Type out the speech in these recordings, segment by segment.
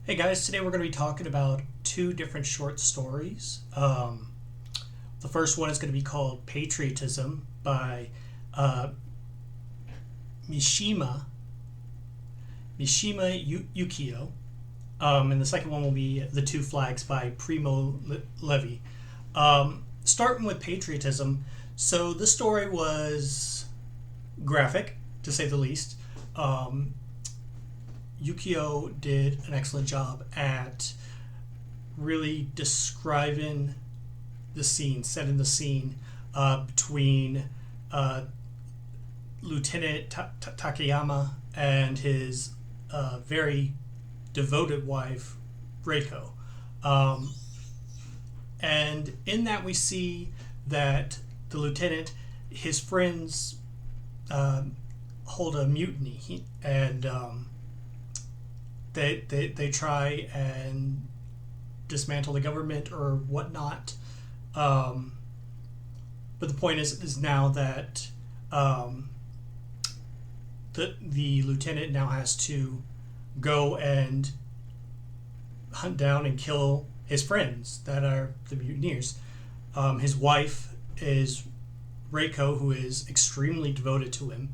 Hey guys, today we're going to be talking about two different short stories. The first one is going to be called Patriotism by uh, Mishima Yukio. And the second one will be The Two Flags by Primo Levi. Starting with Patriotism, so this story was graphic, to say the least. Um, Yukio did an excellent job at really describing the scene, setting the scene between uh, Lieutenant Takayama and his very devoted wife, Reiko. Um, and in that, we see that the lieutenant, his friends hold a mutiny, and they try and dismantle the government or whatnot. Um, but the point is now that um, the lieutenant now has to go and hunt down and kill his friends that are the mutineers. His wife is Reiko, who is extremely devoted to him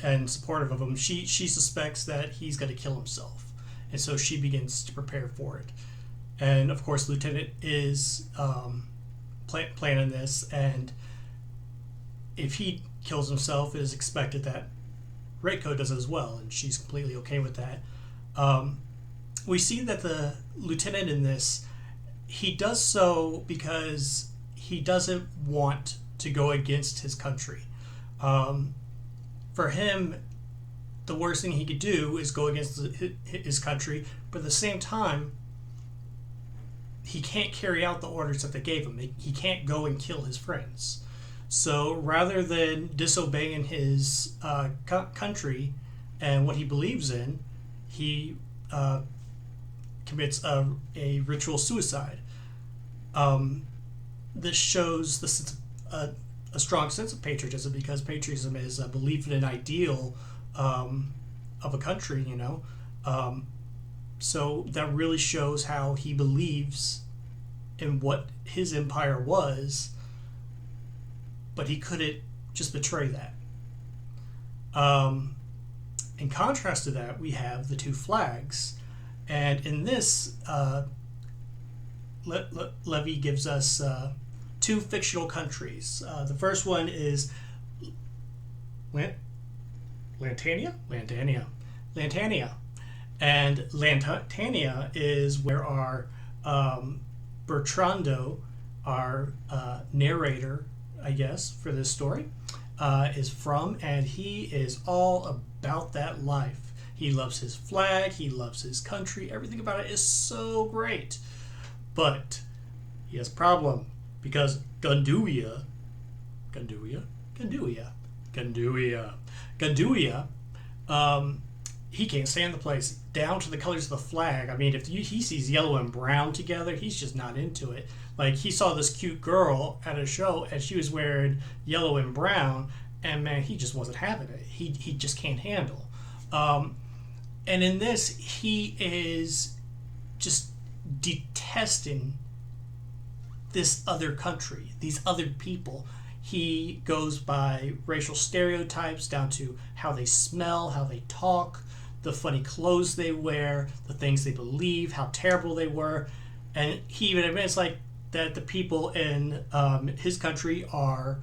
and supportive of him. She suspects that he's going to kill himself, and so she begins to prepare for it. And of course, Lieutenant is planning this, and if he kills himself, it is expected that Reiko does as well, and she's completely okay with that. Um, we see that the lieutenant in this, he does so because he doesn't want to go against his country. Um, for him, the worst thing he could do is go against his country, but at the same time, he can't carry out the orders that they gave him. He can't go and kill his friends. So rather than disobeying his country and what he believes in, he commits a ritual suicide. Um, this shows the sense a strong sense of patriotism, because patriotism is a belief in an ideal of a country, you know. So that really shows how he believes in what his empire was, but he couldn't just betray that. In contrast to that, we have the two flags. And in this, Levy gives us two fictional countries. The first one is Lantania? Lantania. And Lantania is where our Bertrando, our narrator, I guess, for this story, is from, and he is all about that life. He loves his flag, he loves his country, everything about it is so great. But he has a problem, because Ganduia, he can't stand the place, down to the colors of the flag. I mean, if he sees yellow and brown together, he's just not into it. Like, he saw this cute girl at a show, and she was wearing yellow and brown, and man, he just wasn't having it. He just can't handle. And in this, he is just detesting this other country, these other people. He goes by racial stereotypes down to how they smell, how they talk, the funny clothes they wear, the things they believe, how terrible they were. And he even admits, like, that the people in his country are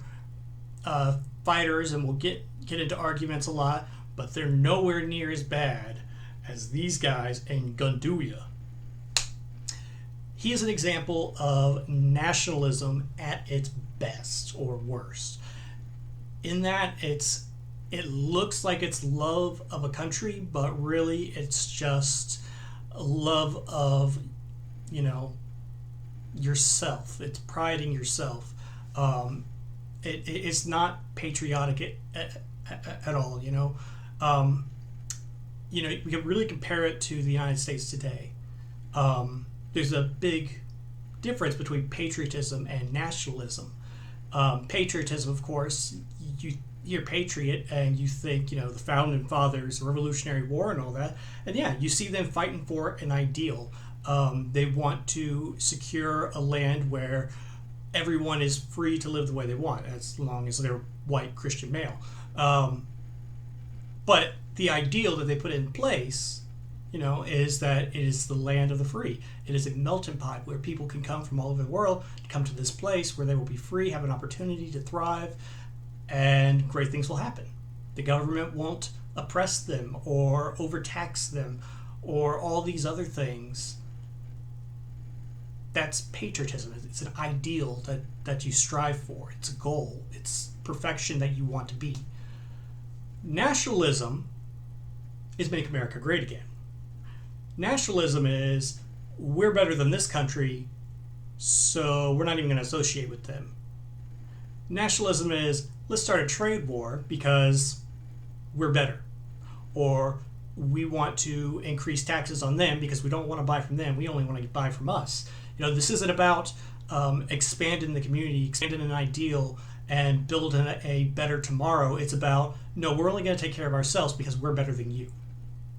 fighters and will get into arguments a lot, but they're nowhere near as bad as these guys in Ganduia. He is an example of nationalism at its best or worst. In that it looks like it's love of a country, but really it's just love of, you know, yourself. It's pride in yourself. It's not patriotic at all. We can really compare it to the United States today. There's a big difference between patriotism and nationalism. Patriotism, of course, you you're a patriot and you think, the founding fathers, the Revolutionary War, and all that, and yeah, you see them fighting for an ideal. They want to secure a land where everyone is free to live the way they want, as long as they're white Christian male. But the ideal that they put in place, is that it is the land of the free. It is a melting pot where people can come from all over the world to come to this place where they will be free, have an opportunity to thrive, and great things will happen. The government won't oppress them or overtax them or all these other things. That's patriotism. It's an ideal that you strive for. It's a goal. It's perfection that you want to be. Nationalism is make America great again. Nationalism is we're better than this country, so we're not even going to associate with them. Nationalism is let's start a trade war because we're better. Or we want to increase taxes on them because we don't want to buy from them. We only want to buy from us. This isn't about expanding the community, expanding an ideal, and building a better tomorrow. It's about, no, we're only going to take care of ourselves because we're better than you.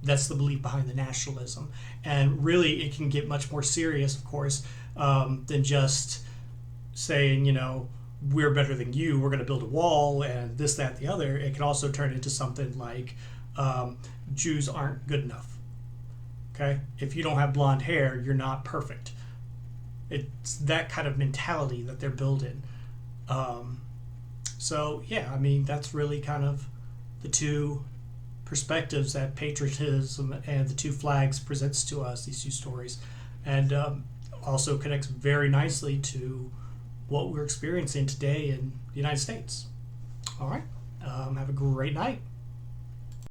That's the belief behind the nationalism. And really, it can get much more serious, of course, than just saying, we're better than you, we're going to build a wall, and this, that, the other. It can also turn into something like Jews aren't good enough. Okay? If you don't have blonde hair, you're not perfect. It's that kind of mentality that they're building. So, yeah, that's really kind of the two perspectives that patriotism and the two flags presents to us, these two stories. And also connects very nicely to what we're experiencing today in the United States. All right. Have a great night.